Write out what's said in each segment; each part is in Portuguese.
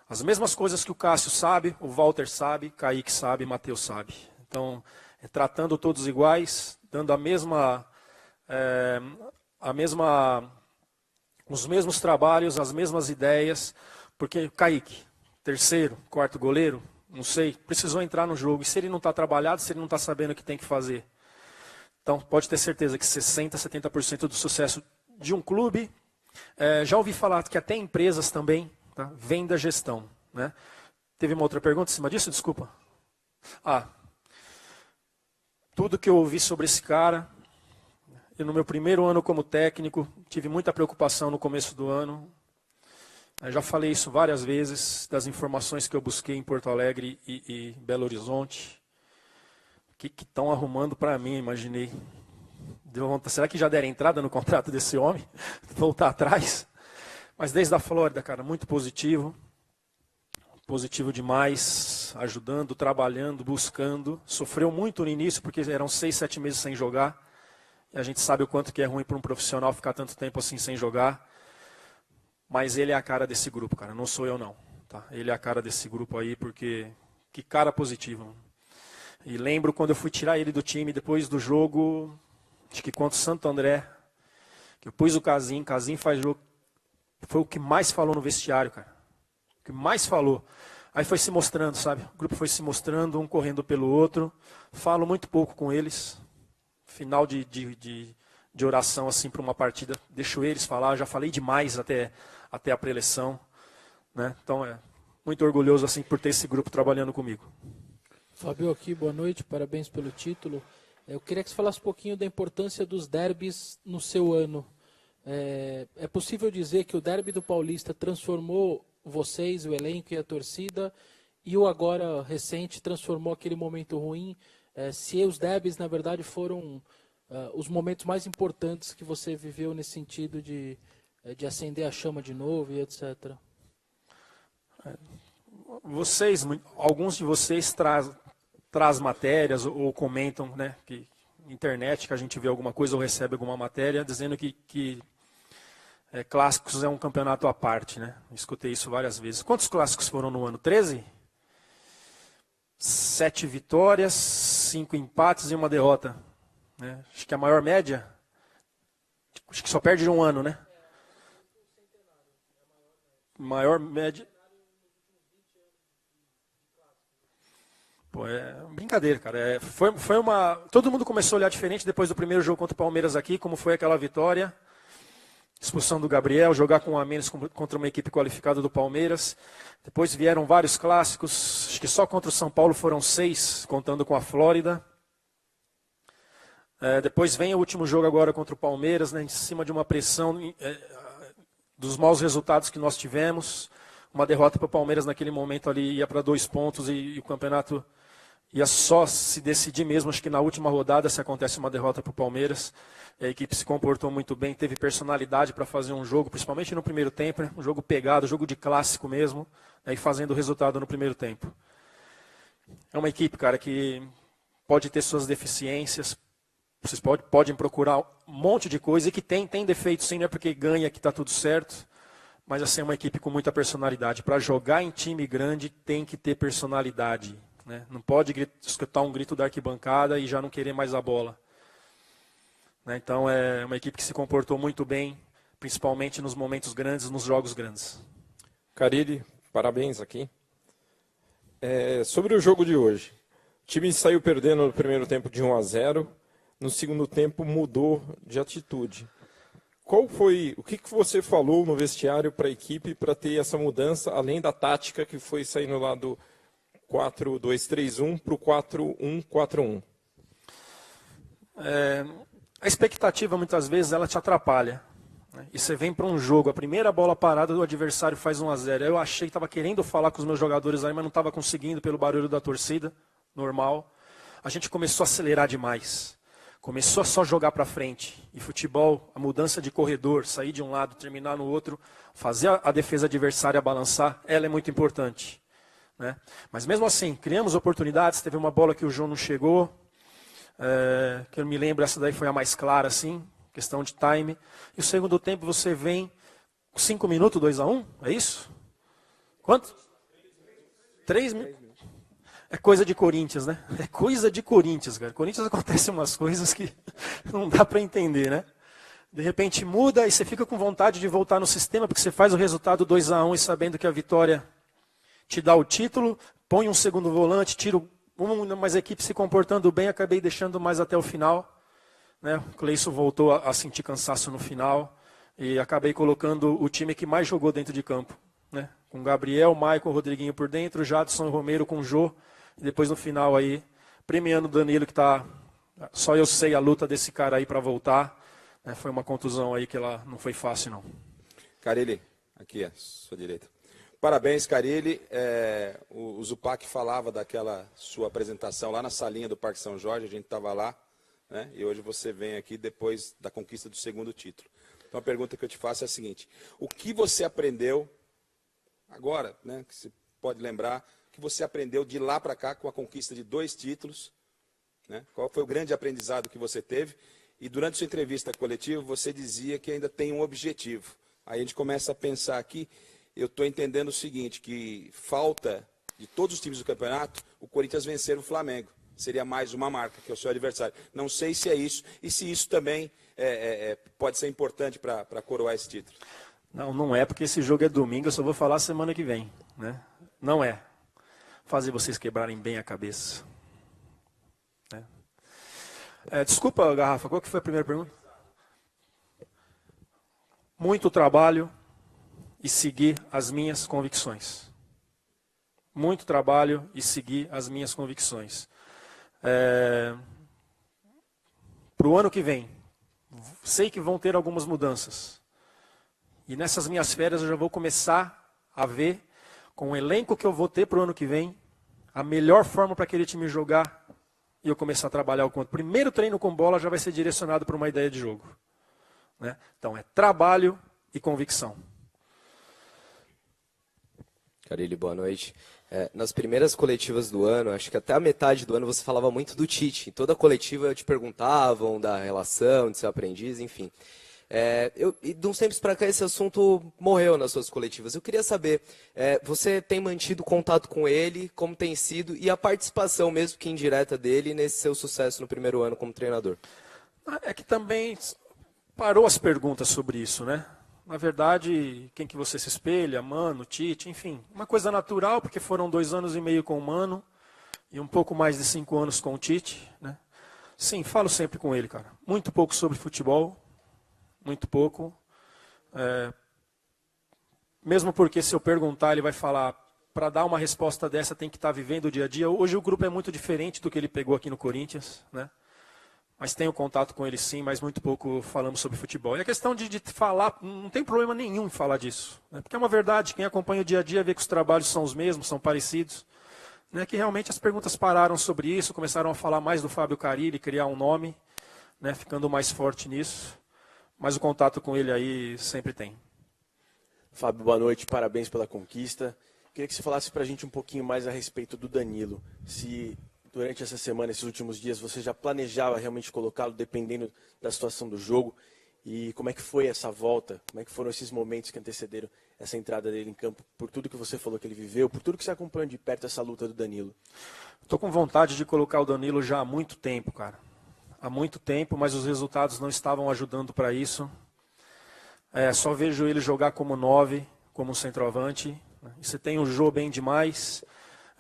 As mesmas coisas que o Cássio sabe, o Walter sabe, Kaique sabe, Matheus sabe. Então, tratando todos iguais, dando os mesmos trabalhos, as mesmas ideias, porque Kaique, terceiro, quarto goleiro, não sei, precisou entrar no jogo. E se ele não está trabalhado, se ele não está sabendo o que tem que fazer? Então, pode ter certeza que 60%, 70% do sucesso de um clube, já ouvi falar que até empresas também, tá, vem da gestão. Né? Teve uma outra pergunta em cima disso? Desculpa. Tudo que eu ouvi sobre esse cara, e no meu primeiro ano como técnico, tive muita preocupação no começo do ano. Eu já falei isso várias vezes, das informações que eu busquei em Porto Alegre e Belo Horizonte. O que estão arrumando para mim, imaginei. Será que já deram entrada no contrato desse homem? Voltar atrás? Mas desde a Flórida, cara, muito positivo. Positivo demais, ajudando, trabalhando, buscando. Sofreu muito no início, porque eram 6, 7 meses sem jogar. E a gente sabe o quanto que é ruim para um profissional ficar tanto tempo assim sem jogar. Mas ele é a cara desse grupo, cara. Não sou eu, não. Tá? Ele é a cara desse grupo aí, porque que cara positivo. E lembro quando eu fui tirar ele do time depois do jogo, acho que contra o Santo André, que eu pus o Casim faz jogo. Foi o que mais falou no vestiário, cara. O que mais falou. Aí foi se mostrando, sabe? O grupo foi se mostrando, um correndo pelo outro. Falo muito pouco com eles. Final de oração assim para uma partida, deixo eles falar. Já falei demais até a pré-eleição. Né? Então, muito orgulhoso assim por ter esse grupo trabalhando comigo. Fábio aqui, boa noite, parabéns pelo título. Eu queria que você falasse um pouquinho da importância dos derbys no seu ano. É possível dizer que o derby do Paulista transformou vocês, o elenco e a torcida, e o agora recente transformou aquele momento ruim? Se os derbys, na verdade, foram os momentos mais importantes que você viveu nesse sentido de acender a chama de novo e etc. Alguns de vocês traz matérias ou comentam, né, que internet, que a gente vê alguma coisa ou recebe alguma matéria, dizendo que clássicos é um campeonato à parte, né? Escutei isso várias vezes. Quantos clássicos foram no ano? 13? 7 vitórias, 5 empates e 1 derrota. Né? Acho que a maior média, acho que só perde um ano, né? Maior média. Pô, brincadeira, cara. Todo mundo começou a olhar diferente depois do primeiro jogo contra o Palmeiras aqui, como foi aquela vitória. Expulsão do Gabriel, jogar com um a menos contra uma equipe qualificada do Palmeiras. Depois vieram vários clássicos, acho que só contra o São Paulo foram 6, contando com a Flórida. Depois vem o último jogo agora contra o Palmeiras, né, em cima de uma pressão dos maus resultados que nós tivemos. Uma derrota para o Palmeiras naquele momento ali ia para 2 pontos e o campeonato ia só se decidir mesmo, acho que na última rodada, se acontece uma derrota para o Palmeiras. A equipe se comportou muito bem, teve personalidade para fazer um jogo, principalmente no primeiro tempo, né? Um jogo pegado, jogo de clássico mesmo, né? E fazendo o resultado no primeiro tempo. É uma equipe, cara, que pode ter suas deficiências, vocês podem procurar um monte de coisa, e que tem defeitos sim, não é porque ganha que está tudo certo, mas assim, é uma equipe com muita personalidade. Para jogar em time grande tem que ter personalidade, né? Não pode escutar um grito da arquibancada e já não querer mais a bola. Então é uma equipe que se comportou muito bem, principalmente nos momentos grandes, nos jogos grandes. Carille, parabéns aqui. Sobre o jogo de hoje, o time saiu perdendo no primeiro tempo de 1-0, no segundo tempo mudou de atitude. O que você falou no vestiário para a equipe para ter essa mudança, além da tática que foi saindo lá do 4-2-3-1 para o 4-1-4-1? A expectativa, muitas vezes, ela te atrapalha. Né? E você vem para um jogo, a primeira bola parada do adversário faz 1-0. Eu achei que estava querendo falar com os meus jogadores aí, mas não estava conseguindo pelo barulho da torcida, normal. A gente começou a acelerar demais. Começou a só jogar para frente. E futebol, a mudança de corredor, sair de um lado, terminar no outro, fazer a defesa adversária balançar, ela é muito importante. Né? Mas mesmo assim, criamos oportunidades, teve uma bola que o João não chegou, que eu me lembro, essa daí foi a mais clara, assim, questão de time. E o segundo tempo você vem, 5 minutos, 2-1, é isso? Quanto? 3 minutos. É coisa de Corinthians, né? É coisa de Corinthians, cara. Corinthians acontecem umas coisas que não dá para entender, né? De repente muda e você fica com vontade de voltar no sistema, porque você faz o resultado 2-1 e sabendo que a vitória te dá o título, põe um segundo volante, tira mas a equipe se comportando bem, acabei deixando mais até o final. Né? O Cleison voltou a sentir cansaço no final e acabei colocando o time que mais jogou dentro de campo. Né? Com Gabriel, Maicon, Rodriguinho por dentro, Jadson e Romero com o Jô. E depois no final aí, premiando o Danilo, que tá. Só eu sei a luta desse cara aí para voltar. Né? Foi uma contusão aí que ela não foi fácil, não. Carille, aqui à sua direita. Parabéns, Carille. O Zupac falava daquela sua apresentação lá na salinha do Parque São Jorge, a gente estava lá, né? E hoje você vem aqui depois da conquista do segundo título. Então a pergunta que eu te faço é a seguinte: o que você aprendeu agora, né, que você pode lembrar, que você aprendeu de lá para cá com a conquista de 2 títulos, né? Qual foi o grande aprendizado que você teve? E durante sua entrevista coletiva você dizia que ainda tem um objetivo. Aí a gente começa a pensar aqui, eu estou entendendo o seguinte, que falta de todos os times do campeonato o Corinthians vencer o Flamengo. Seria mais uma marca, que é o seu adversário. Não sei se é isso, e se isso também pode ser importante para coroar esse título. Não, não é, porque esse jogo é domingo, eu só vou falar semana que vem. Né? Não é. Fazer vocês quebrarem bem a cabeça. Né? Desculpa, Garrafa, qual que foi a primeira pergunta? Muito trabalho e seguir as minhas convicções. Muito trabalho e seguir as minhas convicções. Para o ano que vem, sei que vão ter algumas mudanças. E nessas minhas férias eu já vou começar a ver, com o elenco que eu vou ter para o ano que vem, a melhor forma para aquele time jogar e eu começar a trabalhar o quanto. Primeiro treino com bola já vai ser direcionado para uma ideia de jogo. Né? Então é trabalho e convicção. Carille, boa noite. Nas primeiras coletivas do ano, acho que até a metade do ano você falava muito do Tite. Em toda coletiva te perguntavam da relação, de seu aprendiz, enfim. E de uns tempos para cá esse assunto morreu nas suas coletivas. Eu queria saber, você tem mantido contato com ele, como tem sido, e a participação mesmo que indireta dele nesse seu sucesso no primeiro ano como treinador? É que também parou as perguntas sobre isso, né? Na verdade, quem que você se espelha? Mano, Tite, enfim. Uma coisa natural, porque foram 2 anos e meio com o Mano e um pouco mais de 5 anos com o Tite. Né? Sim, falo sempre com ele, cara. Muito pouco sobre futebol, muito pouco. Mesmo porque se eu perguntar, ele vai falar, para dar uma resposta dessa tem que estar vivendo o dia a dia. Hoje o grupo é muito diferente do que ele pegou aqui no Corinthians, né? Mas tenho contato com ele sim, mas muito pouco falamos sobre futebol. E a questão de falar, não tem problema nenhum em falar disso. Né? Porque é uma verdade, quem acompanha o dia a dia vê que os trabalhos são os mesmos, são parecidos. Né? Que realmente as perguntas pararam sobre isso, começaram a falar mais do Fábio Carille, criar um nome, né? Ficando mais forte nisso. Mas o contato com ele aí sempre tem. Fábio, boa noite, parabéns pela conquista. Queria que você falasse para a gente um pouquinho mais a respeito do Danilo. Se durante essa semana, esses últimos dias, você já planejava realmente colocá-lo dependendo da situação do jogo? E como é que foi essa volta? Como é que foram esses momentos que antecederam essa entrada dele em campo? Por tudo que você falou que ele viveu, por tudo que você acompanha de perto essa luta do Danilo. Estou com vontade de colocar o Danilo já há muito tempo, cara. Há muito tempo, mas os resultados não estavam ajudando para isso. Só vejo ele jogar como 9, como um centroavante. Você tem o Jô bem demais.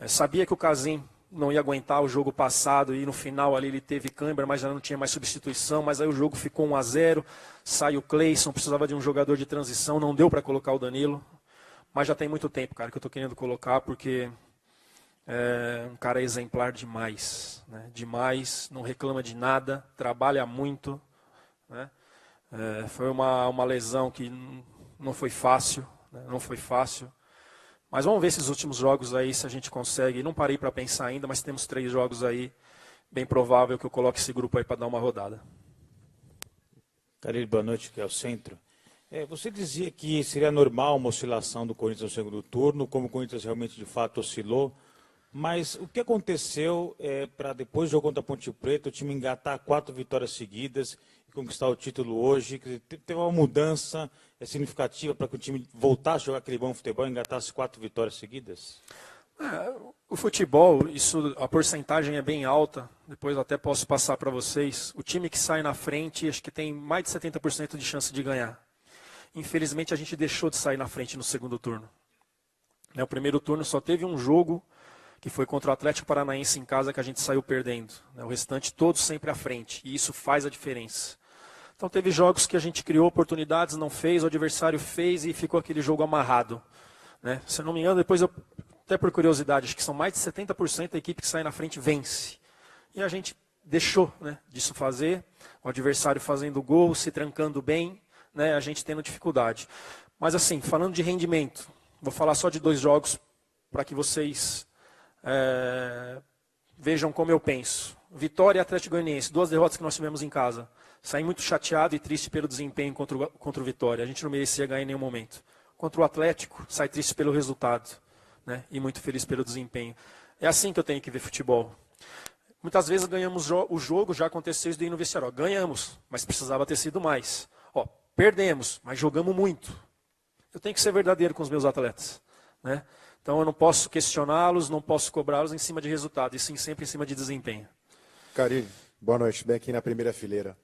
Sabia que o Casim não ia aguentar o jogo passado e no final ali ele teve câimbra, mas já não tinha mais substituição, mas aí o jogo ficou 1-0, sai o Cleison, precisava de um jogador de transição, não deu para colocar o Danilo, mas já tem muito tempo, cara, que eu estou querendo colocar, porque é um cara exemplar demais, né? Demais, não reclama de nada, trabalha muito, né? Foi uma lesão que não foi fácil, né? Não foi fácil. Mas vamos ver esses últimos jogos aí, se a gente consegue. Não parei para pensar ainda, mas temos 3 jogos aí. Bem provável que eu coloque esse grupo aí para dar uma rodada. Carille, boa noite, que é o centro. Você dizia que seria normal uma oscilação do Corinthians no segundo turno, como o Corinthians realmente de fato oscilou. Mas o que aconteceu para depois do jogo contra a Ponte Preta, o time engatar 4 vitórias seguidas e conquistar o título hoje? Teve uma mudança significativa para que o time voltasse a jogar aquele bom futebol e engatasse 4 vitórias seguidas? O futebol, a porcentagem é bem alta, depois eu até posso passar para vocês. O time que sai na frente, acho que tem mais de 70% de chance de ganhar. Infelizmente, a gente deixou de sair na frente no segundo turno. O primeiro turno só teve um jogo, que foi contra o Atlético Paranaense em casa, que a gente saiu perdendo. O restante, todos sempre à frente, e isso faz a diferença. Então, teve jogos que a gente criou oportunidades, não fez, o adversário fez e ficou aquele jogo amarrado. Se eu não me engano, depois eu... Até por curiosidade, acho que são mais de 70% da equipe que sai na frente vence. E a gente deixou disso fazer, o adversário fazendo gol, se trancando bem, a gente tendo dificuldade. Mas assim, falando de rendimento, vou falar só de 2 jogos para que vocês vejam como eu penso. Vitória e Atlético Goianiense, 2 derrotas que nós tivemos em casa. Saí muito chateado e triste pelo desempenho contra o Vitória. A gente não merecia ganhar em nenhum momento. Contra o Atlético, sai triste pelo resultado. E muito feliz pelo desempenho. É assim que eu tenho que ver futebol. Muitas vezes ganhamos o jogo, já aconteceu isso daí no vestiário. Ganhamos, mas precisava ter sido mais. Perdemos, mas jogamos muito. Eu tenho que ser verdadeiro com os meus atletas. Então eu não posso questioná-los, não posso cobrá-los em cima de resultado, e sim sempre em cima de desempenho. Carille, boa noite, bem aqui na primeira fileira.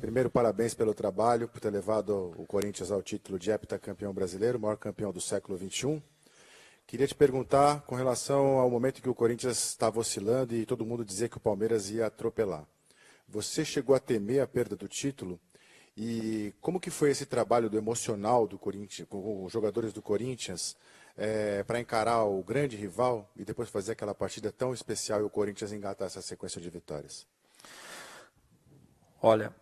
Primeiro, parabéns pelo trabalho, por ter levado o Corinthians ao título de heptacampeão brasileiro, o maior campeão do século XXI. Queria te perguntar com relação ao momento que o Corinthians estava oscilando e todo mundo dizia que o Palmeiras ia atropelar. Você chegou a temer a perda do título? E como que foi esse trabalho do emocional do Corinthians, com os jogadores do Corinthians, para encarar o grande rival e depois fazer aquela partida tão especial e o Corinthians engatar essa sequência de vitórias? Olha,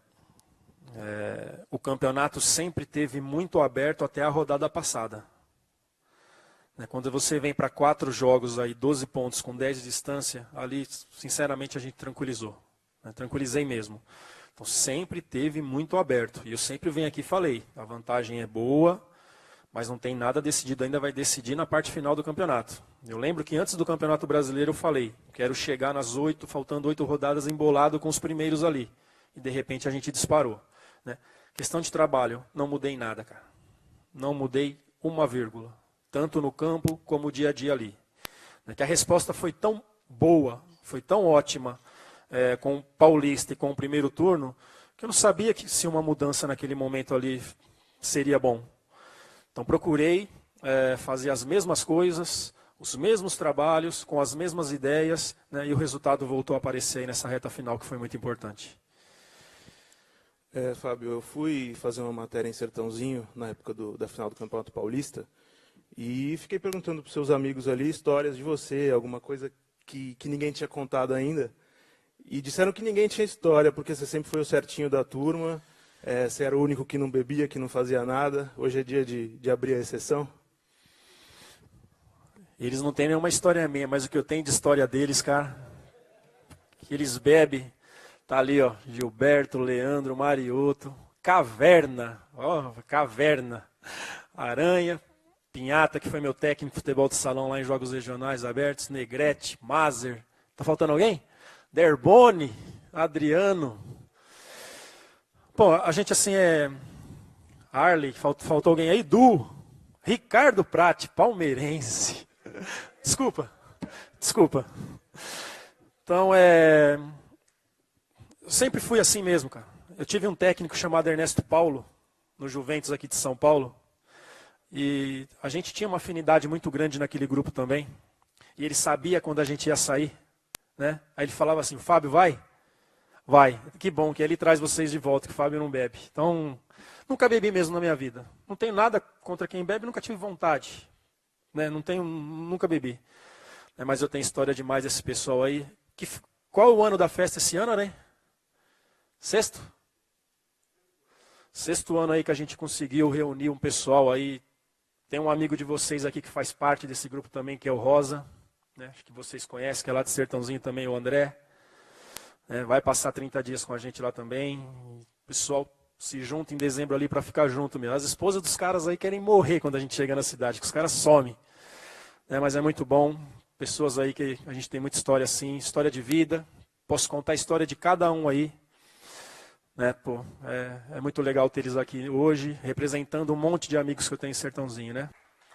o campeonato sempre teve muito aberto até a rodada passada. Quando você vem para 4 jogos, aí 12 pontos com 10 de distância, ali, sinceramente, a gente tranquilizou. Tranquilizei mesmo. Então, sempre teve muito aberto. E eu sempre venho aqui e falei, a vantagem é boa, mas não tem nada decidido ainda, vai decidir na parte final do campeonato. Eu lembro que antes do Campeonato Brasileiro eu falei, quero chegar nas 8, faltando 8 rodadas embolado com os primeiros ali. E de repente a gente disparou. Questão de trabalho, não mudei nada, cara. Não mudei uma vírgula. Tanto no campo como dia a dia ali. Que a resposta foi tão boa, foi tão ótima com o Paulista e com o primeiro turno, que eu não sabia se uma mudança naquele momento ali seria bom. Então procurei fazer as mesmas coisas, os mesmos trabalhos, com as mesmas ideias, e o resultado voltou a aparecer aí nessa reta final, que foi muito importante. Fábio, eu fui fazer uma matéria em Sertãozinho, na época da final do Campeonato Paulista, e fiquei perguntando para os seus amigos ali histórias de você, alguma coisa que ninguém tinha contado ainda. E disseram que ninguém tinha história, porque você sempre foi o certinho da turma, você era o único que não bebia, que não fazia nada. Hoje é dia de abrir a exceção? Eles não têm nenhuma história minha, mas o que eu tenho de história deles, cara, que eles bebem, tá ali, ó, Gilberto, Leandro, Marioto, Caverna, Caverna, Aranha, Pinhata, que foi meu técnico de futebol de salão lá em Jogos Regionais Abertos, Negrete, Mazer, tá faltando alguém? Derboni, Adriano. Pô, a gente assim Arley, faltou alguém aí? Du, Ricardo Prati, palmeirense. Desculpa. Então, eu sempre fui assim mesmo, cara. Eu tive um técnico chamado Ernesto Paulo, no Juventus aqui de São Paulo. E a gente tinha uma afinidade muito grande naquele grupo também. E ele sabia quando a gente ia sair, Aí ele falava assim, Fábio, vai? Vai. Que bom que ele traz vocês de volta, que o Fábio não bebe. Então, nunca bebi mesmo na minha vida. Não tenho nada contra quem bebe, nunca tive vontade. Nunca bebi. Mas eu tenho história demais desse pessoal aí. Qual é o ano da festa esse ano, né? Sexto ano aí que a gente conseguiu reunir um pessoal aí. Tem um amigo de vocês aqui que faz parte desse grupo também, que é o Rosa. Acho que vocês conhecem, que é lá de Sertãozinho também, o André. Vai passar 30 dias com a gente lá também. O pessoal se junta em dezembro ali para ficar junto mesmo. As esposas dos caras aí querem morrer quando a gente chega na cidade, que os caras somem. Mas é muito bom. Pessoas aí que a gente tem muita história assim, história de vida. Posso contar a história de cada um aí. É muito legal ter eles aqui hoje, representando um monte de amigos que eu tenho em Sertãozinho,